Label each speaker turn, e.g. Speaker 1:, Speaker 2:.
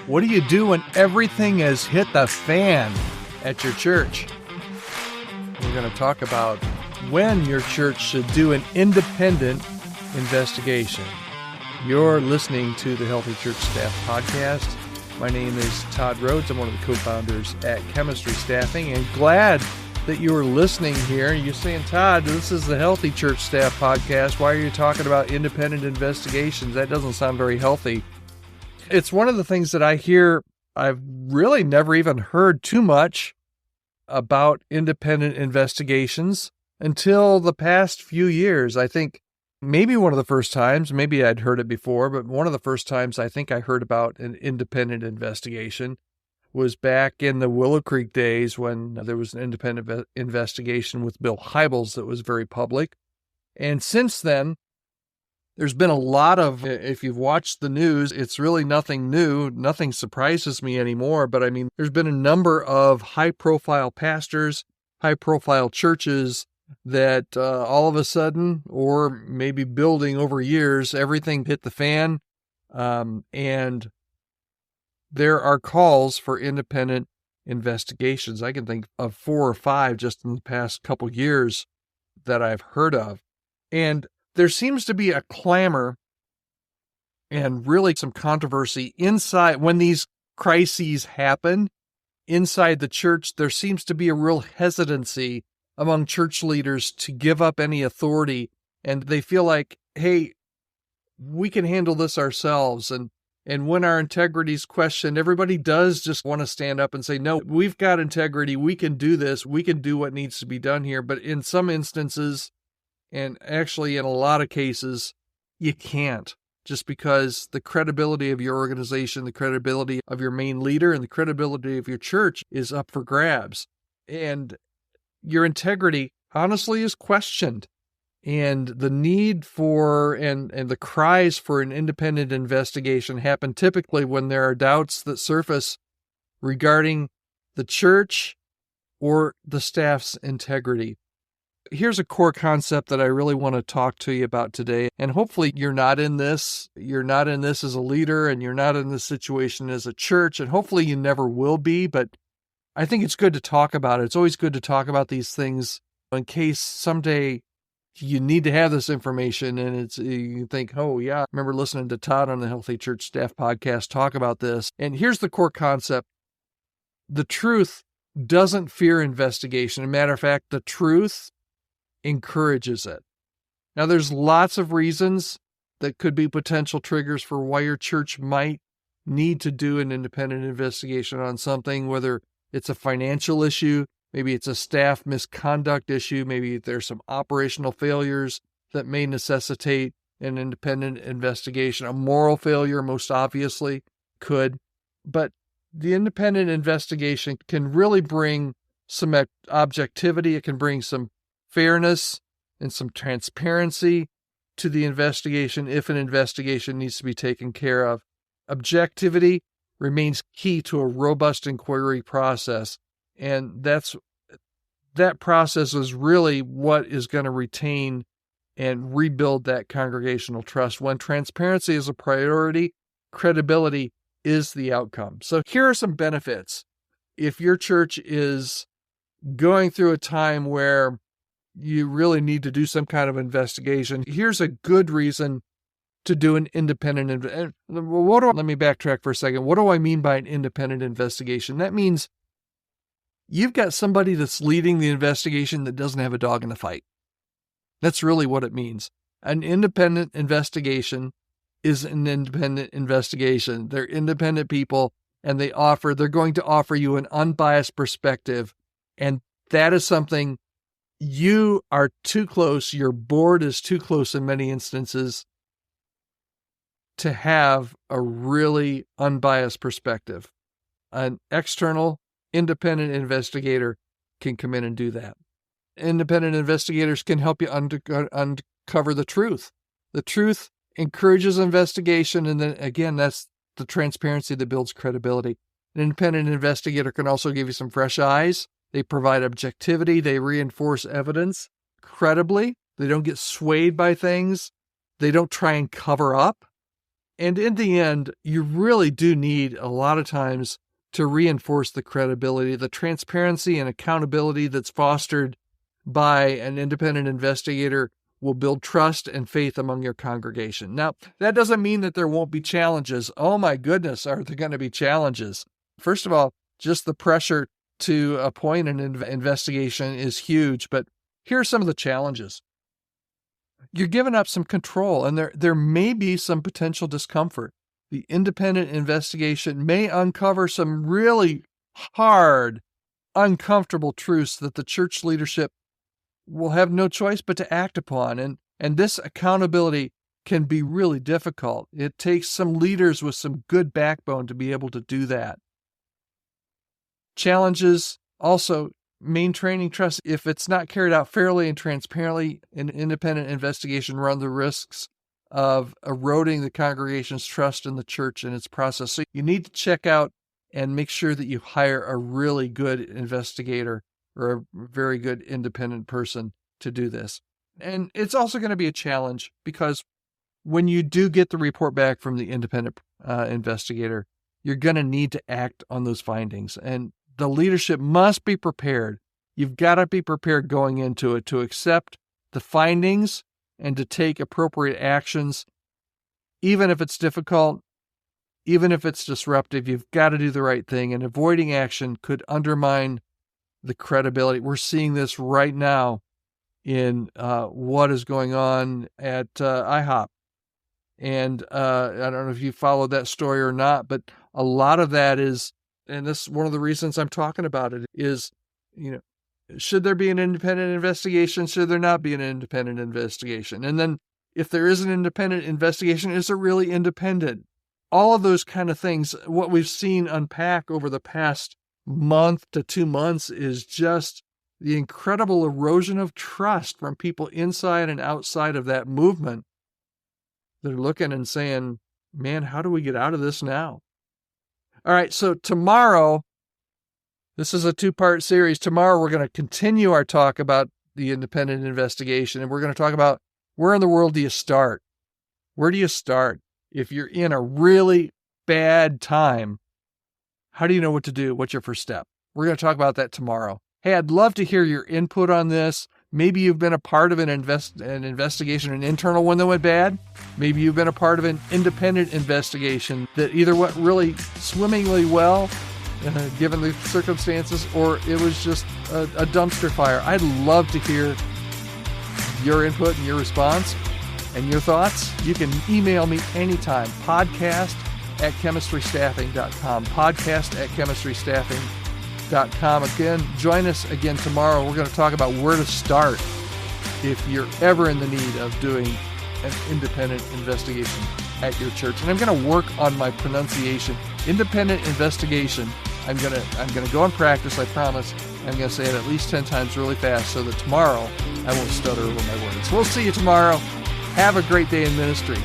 Speaker 1: What do you do when everything has hit the fan at your church? We're going to talk about when your church should do an independent investigation. You're listening to the Healthy Church Staff Podcast. My name is Todd Rhoades. I'm one of the co-founders at Chemistry Staffing, and glad that you are listening here. You're saying, Todd, this is the Healthy Church Staff Podcast. Why are you talking about independent investigations? That doesn't sound very healthy. It's one of the things that I hear. I've really never even heard too much about independent investigations until the past few years. I think maybe one of the first times, maybe I'd heard it before, but one of the first times I think I heard about an independent investigation was back in the Willow Creek days when there was an independent investigation with Bill Hybels that was very public. And since then, there's been a lot of, if you've watched the news, it's really nothing new. Nothing surprises me anymore. But I mean, there's been a number of high-profile pastors, high-profile churches that all of a sudden, or maybe building over years, everything hit the fan. And there are calls for independent investigations. I can think of 4 or 5 just in the past couple years that I've heard of. And there seems to be a clamor and really some controversy inside when these crises happen inside the church. There seems to be a real hesitancy among church leaders to give up any authority, and they feel like, hey, we can handle this ourselves. And when our integrity is questioned, everybody does just want to stand up and say, no, we've got integrity. We can do this. We can do what needs to be done here. But in some instances, and actually in a lot of cases, you can't, just because the credibility of your organization, the credibility of your main leader, and the credibility of your church is up for grabs. And your integrity, honestly, is questioned. And the need for and the cries for an independent investigation happen typically when there are doubts that surface regarding the church or the staff's integrity. Here's a core concept that I really want to talk to you about today. And hopefully you're not in this. You're not in this as a leader, and you're not in this situation as a church, and hopefully you never will be. But I think it's good to talk about it. It's always good to talk about these things in case someday you need to have this information, and you think, oh yeah, I remember listening to Todd on the Healthy Church Staff Podcast talk about this. And here's the core concept. The truth doesn't fear investigation. As a matter of fact, the truth encourages it. Now, there's lots of reasons that could be potential triggers for why your church might need to do an independent investigation on something, whether it's a financial issue, maybe it's a staff misconduct issue, maybe there's some operational failures that may necessitate an independent investigation. A moral failure, most obviously, could. But the independent investigation can really bring some objectivity. It can bring some fairness and some transparency to the investigation if an investigation needs to be taken care of. Objectivity remains key to a robust inquiry process, and that process is really what is going to retain and rebuild that congregational trust. When transparency is a priority, credibility is the outcome. So here are some benefits if your church is going through a time where you really need to do some kind of investigation. Here's a good reason to do an independent let me backtrack for a second. What do I mean by an independent investigation? That means you've got somebody that's leading the investigation that doesn't have a dog in the fight. That's really what it means. An independent investigation is an independent investigation. They're independent people, and they're going to offer you an unbiased perspective. And that is something you are too close, your board is too close in many instances to have a really unbiased perspective. An external, independent investigator can come in and do that. Independent investigators can help you uncover the truth. The truth encourages investigation, and then again, that's the transparency that builds credibility. An independent investigator can also give you some fresh eyes. They provide objectivity. They reinforce evidence credibly. They don't get swayed by things. They don't try and cover up. And in the end, you really do need a lot of times to reinforce the credibility, the transparency and accountability that's fostered by an independent investigator will build trust and faith among your congregation. Now, that doesn't mean that there won't be challenges. Oh my goodness, are there going to be challenges? First of all, just the pressure to appoint an investigation is huge, but here are some of the challenges. You're giving up some control, and there may be some potential discomfort. The independent investigation may uncover some really hard, uncomfortable truths that the church leadership will have no choice but to act upon. And this accountability can be really difficult. It takes some leaders with some good backbone to be able to do that. Challenges also, maintaining trust. If it's not carried out fairly and transparently, an independent investigation runs the risks of eroding the congregation's trust in the church and its process. So you need to check out and make sure that you hire a really good investigator or a very good independent person to do this. And it's also going to be a challenge because when you do get the report back from the independent investigator, you're going to need to act on those findings. And the leadership must be prepared. You've got to be prepared going into it to accept the findings and to take appropriate actions. Even if it's difficult, even if it's disruptive, you've got to do the right thing. And avoiding action could undermine the credibility. We're seeing this right now in what is going on at IHOP. And I don't know if you followed that story or not, but a lot of that is, and this is one of the reasons I'm talking about it, is, should there be an independent investigation? Should there not be an independent investigation? And then if there is an independent investigation, is it really independent? All of those kind of things, what we've seen unpack over the past month to 2 months is just the incredible erosion of trust from people inside and outside of that movement. They're looking and saying, man, how do we get out of this now? All right, so tomorrow, this is a 2-part series. Tomorrow, we're going to continue our talk about the independent investigation, and we're going to talk about where in the world do you start? Where do you start? If you're in a really bad time, how do you know what to do? What's your first step? We're going to talk about that tomorrow. Hey, I'd love to hear your input on this. Maybe you've been a part of an investigation, an internal one that went bad. Maybe you've been a part of an independent investigation that either went really swimmingly well, given the circumstances, or it was just a dumpster fire. I'd love to hear your input and your response and your thoughts. You can email me anytime, podcast@chemistrystaffing.com, podcast@chemistrystaffing.com. Again, join us again tomorrow. We're going to talk about where to start if you're ever in the need of doing an independent investigation at your church. And I'm going to work on my pronunciation. Independent investigation. I'm going to go and practice, I promise. I'm going to say it at least 10 times really fast so that tomorrow I won't stutter over my words. We'll see you tomorrow. Have a great day in ministry.